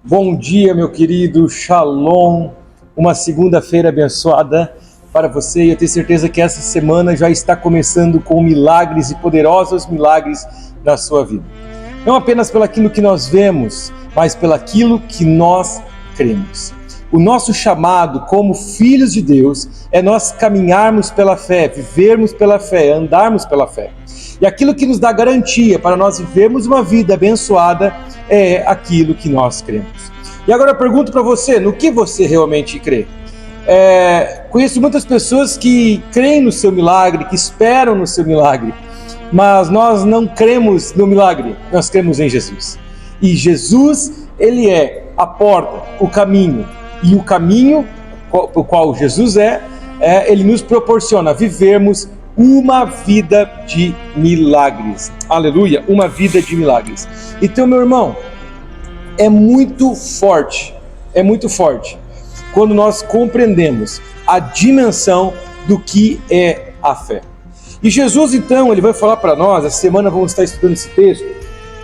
Bom dia, meu querido, Shalom, uma segunda-feira abençoada para você, e eu tenho certeza que essa semana já está começando com milagres e poderosos milagres na sua vida. Não apenas pelaquilo que nós vemos, mas pelaquilo que nós cremos. O nosso chamado como filhos de Deus é nós caminharmos pela fé, vivermos pela fé, andarmos pela fé. E aquilo que nos dá garantia para nós vivermos uma vida abençoada é aquilo que nós cremos. E agora eu pergunto para você, no que você realmente crê? Conheço muitas pessoas que creem no seu milagre, que esperam no seu milagre, mas nós não cremos no milagre, nós cremos em Jesus. E Jesus, Ele é a porta, o caminho, e o caminho, o qual Jesus Ele nos proporciona vivermos uma vida de milagres. Aleluia, uma vida de milagres. Então, meu irmão, é muito forte quando nós compreendemos a dimensão do que é a fé. E Jesus, então, Ele vai falar para nós, essa semana vamos estar estudando esse texto,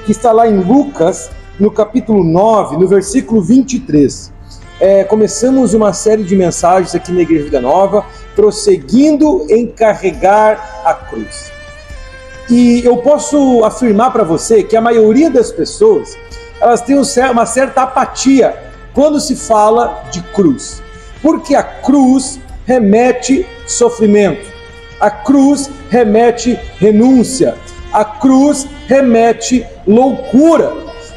que está lá em Lucas, no capítulo 9, no versículo 23. Começamos uma série de mensagens aqui na Igreja Vida Nova, prosseguindo em carregar a cruz. E eu posso afirmar para você que a maioria das pessoas, elas têm uma certa apatia quando se fala de cruz. Porque a cruz remete sofrimento, a cruz remete renúncia, a cruz remete loucura.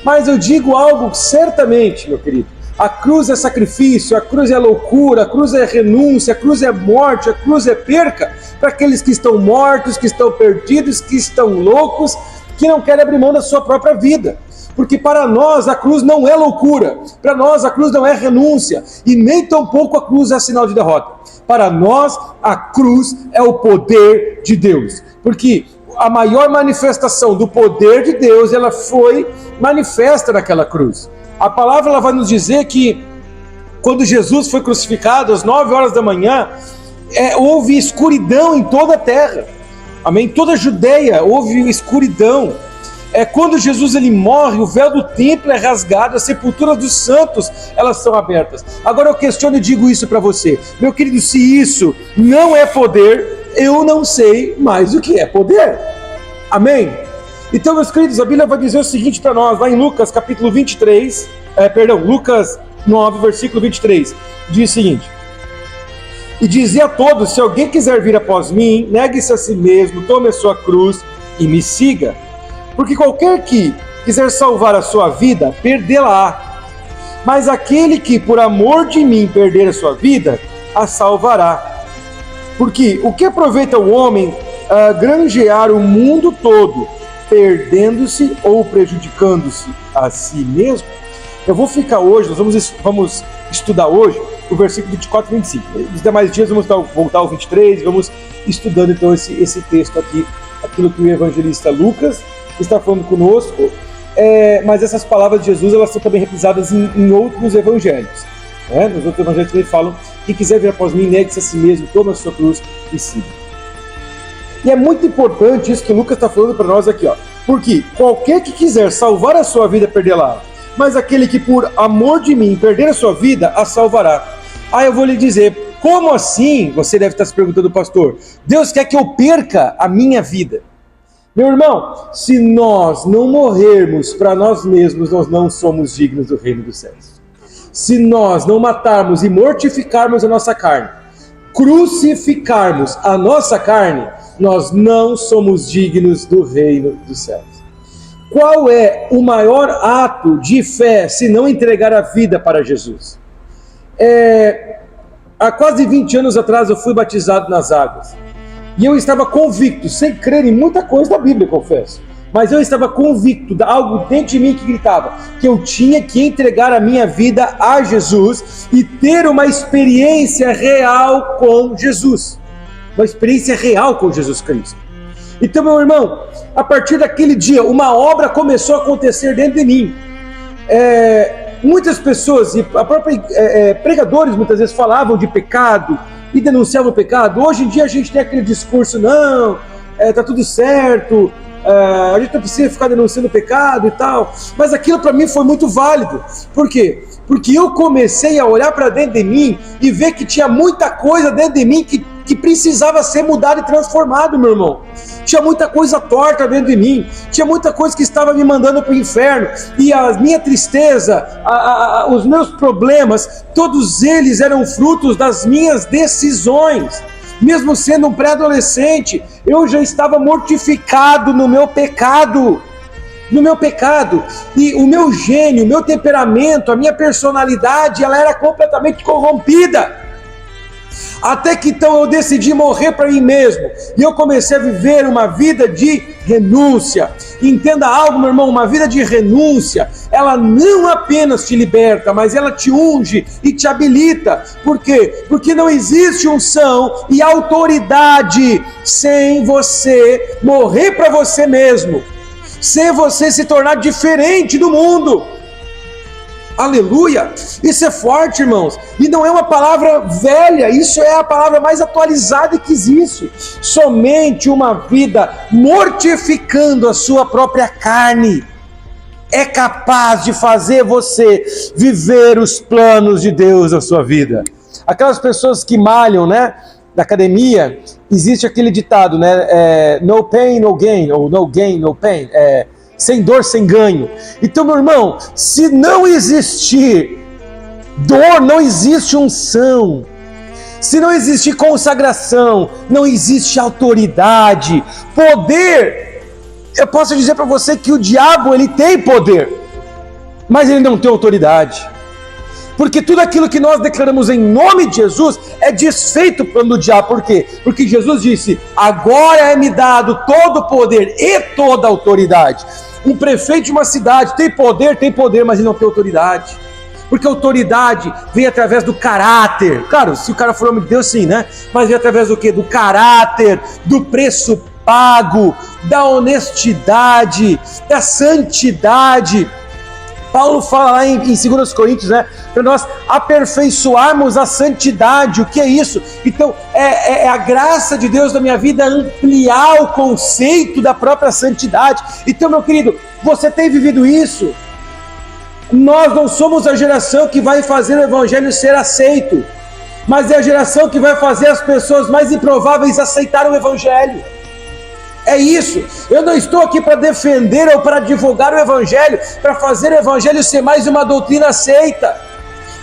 Mas eu digo algo certamente, meu querido. A cruz é sacrifício, a cruz é loucura, a cruz é renúncia, a cruz é morte, a cruz é perca para aqueles que estão mortos, que estão perdidos, que estão loucos, que não querem abrir mão da sua própria vida. Porque para nós a cruz não é loucura, para nós a cruz não é renúncia, e nem tampouco a cruz é sinal de derrota. Para nós a cruz é o poder de Deus, porque a maior manifestação do poder de Deus, ela foi manifesta naquela cruz. A palavra ela vai nos dizer que quando Jesus foi crucificado às 9 horas da manhã, houve escuridão em toda a terra. Amém? Toda a Judeia houve escuridão. Quando Jesus ele morre, o véu do templo é rasgado, as sepulturas dos santos elas são abertas. Agora eu questiono e digo isso para você, meu querido, se isso não é poder, eu não sei mais o que é poder. Amém? Então, meus queridos, a Bíblia vai dizer o seguinte para nós, lá em Lucas capítulo 23, Lucas 9, versículo 23, diz o seguinte: e dizia a todos, se alguém quiser vir após mim, negue-se a si mesmo, tome a sua cruz e me siga. Porque qualquer que quiser salvar a sua vida, perdê-la-á. Mas aquele que por amor de mim perder a sua vida, a salvará. Porque o que aproveita o homem granjear o mundo todo, perdendo-se ou prejudicando-se a si mesmo? Eu vou ficar hoje, nós vamos estudar hoje o versículo 24 e 25. Nos demais dias vamos voltar ao 23, vamos estudando então esse texto aqui, aquilo que o evangelista Lucas está falando conosco, mas essas palavras de Jesus elas são também reprisadas em outros evangelhos. Nos outros evangelhos também falam, quem quiser vir após mim, negue-se a si mesmo, toma a sua cruz e siga. E é muito importante isso que o Lucas está falando para nós aqui, porque qualquer que quiser salvar a sua vida, perdê-la, mas aquele que por amor de mim perder a sua vida, a salvará. Eu vou lhe dizer, como assim? Você deve estar se perguntando, pastor, Deus quer que eu perca a minha vida? Meu irmão, se nós não morrermos para nós mesmos, nós não somos dignos do reino dos céus. Se nós não matarmos e mortificarmos a nossa carne, crucificarmos a nossa carne, nós não somos dignos do reino dos céus. Qual é o maior ato de fé se não entregar a vida para Jesus? Há quase 20 anos atrás eu fui batizado nas águas. E eu estava convicto, sem crer em muita coisa da Bíblia, confesso, mas eu estava convicto de algo dentro de mim que gritava que eu tinha que entregar a minha vida a Jesus e ter uma experiência real com Jesus. Uma experiência real com Jesus Cristo. Então, meu irmão, a partir daquele dia, uma obra começou a acontecer dentro de mim. Muitas pessoas, e pregadores muitas vezes falavam de pecado, e denunciavam o pecado. Hoje em dia a gente tem aquele discurso, não, tá tudo certo, a gente não precisa ficar denunciando o pecado e tal, mas aquilo para mim foi muito válido. Por quê? Porque eu comecei a olhar para dentro de mim e ver que tinha muita coisa dentro de mim que precisava ser mudado e transformado, meu irmão. Tinha muita coisa torta dentro de mim, tinha muita coisa que estava me mandando para o inferno, e a minha tristeza, os meus problemas, todos eles eram frutos das minhas decisões. Mesmo sendo um pré-adolescente, eu já estava mortificado no meu pecado, e o meu gênio, o meu temperamento, a minha personalidade, ela era completamente corrompida. Até que então eu decidi morrer para mim mesmo, e eu comecei a viver uma vida de renúncia. Entenda algo, meu irmão, uma vida de renúncia, ela não apenas te liberta, mas ela te unge e te habilita. Por quê? Porque não existe unção e autoridade sem você morrer para você mesmo, sem você se tornar diferente do mundo. Aleluia! Isso é forte, irmãos. E não é uma palavra velha, isso é a palavra mais atualizada que existe. Somente uma vida mortificando a sua própria carne é capaz de fazer você viver os planos de Deus na sua vida. Aquelas pessoas que malham, né, na academia, existe aquele ditado, né, no pain, no gain, ou no gain, no pain, sem dor, sem ganho. Então, meu irmão, se não existir dor, não existe unção. Se não existir consagração, não existe autoridade, poder. Eu posso dizer para você que o diabo, ele tem poder, mas ele não tem autoridade. Porque tudo aquilo que nós declaramos em nome de Jesus é desfeito pelo diabo. Por quê? Porque Jesus disse, agora é-me dado todo o poder e toda a autoridade. Um prefeito de uma cidade tem poder, mas ele não tem autoridade. Porque a autoridade vem através do caráter. Claro, se o cara for homem de Deus, sim, né? Mas vem através do quê? Do caráter, do preço pago, da honestidade, da santidade. Paulo fala lá em 2 Coríntios, né, para nós aperfeiçoarmos a santidade. O que é isso? Então, é a graça de Deus na minha vida ampliar o conceito da própria santidade. Então, meu querido, você tem vivido isso? Nós não somos a geração que vai fazer o evangelho ser aceito, mas é a geração que vai fazer as pessoas mais improváveis aceitarem o evangelho. É isso. Eu não estou aqui para defender ou para divulgar o evangelho, para fazer o evangelho ser mais uma doutrina aceita.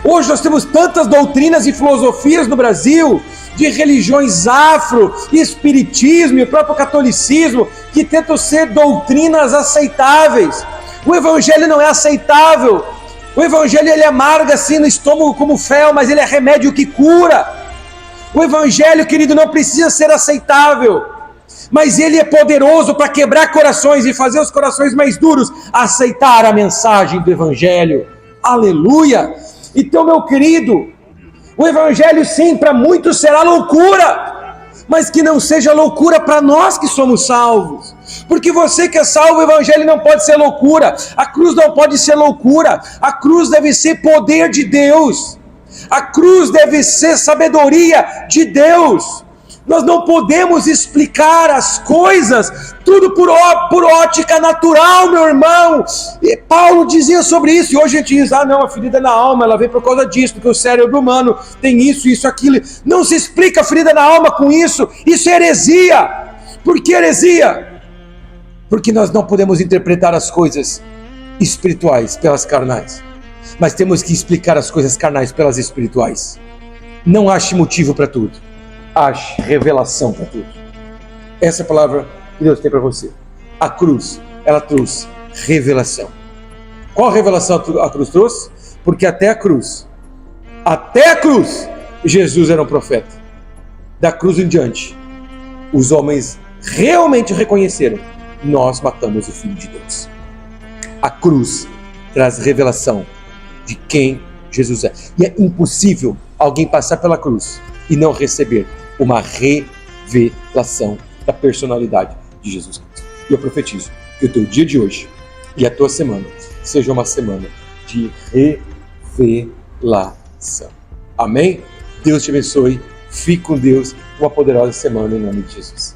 Hoje nós temos tantas doutrinas e filosofias no Brasil, de religiões afro, espiritismo e o próprio catolicismo, que tentam ser doutrinas aceitáveis. O evangelho não é aceitável. O evangelho, ele amarga assim no estômago como fel, mas ele é remédio que cura. O evangelho, querido, não precisa ser aceitável, mas ele é poderoso para quebrar corações e fazer os corações mais duros aceitar a mensagem do evangelho. Aleluia! Então, meu querido, o evangelho sim, para muitos será loucura, mas que não seja loucura para nós que somos salvos. Porque você que é salvo, o evangelho não pode ser loucura, a cruz não pode ser loucura, a cruz deve ser poder de Deus, a cruz deve ser sabedoria de Deus. Nós não podemos explicar as coisas tudo por ótica natural, meu irmão. E Paulo dizia sobre isso, e hoje a gente diz, não, a ferida na alma, ela vem por causa disso, porque o cérebro humano tem isso, aquilo. Não se explica a ferida na alma com isso é heresia. Por que heresia? Porque nós não podemos interpretar as coisas espirituais pelas carnais, mas temos que explicar as coisas carnais pelas espirituais. Não ache motivo para tudo. Ache revelação para tudo. Essa é a palavra que Deus tem para você. A cruz, ela trouxe revelação. Qual revelação a cruz trouxe? Porque até a cruz, Jesus era um profeta. Da cruz em diante, os homens realmente reconheceram: nós matamos o Filho de Deus. A cruz traz revelação de quem Jesus é. E é impossível alguém passar pela cruz e não receber uma revelação da personalidade de Jesus Cristo. E eu profetizo que o teu dia de hoje e a tua semana seja uma semana de revelação. Amém? Deus te abençoe. Fique com Deus. Uma poderosa semana em nome de Jesus.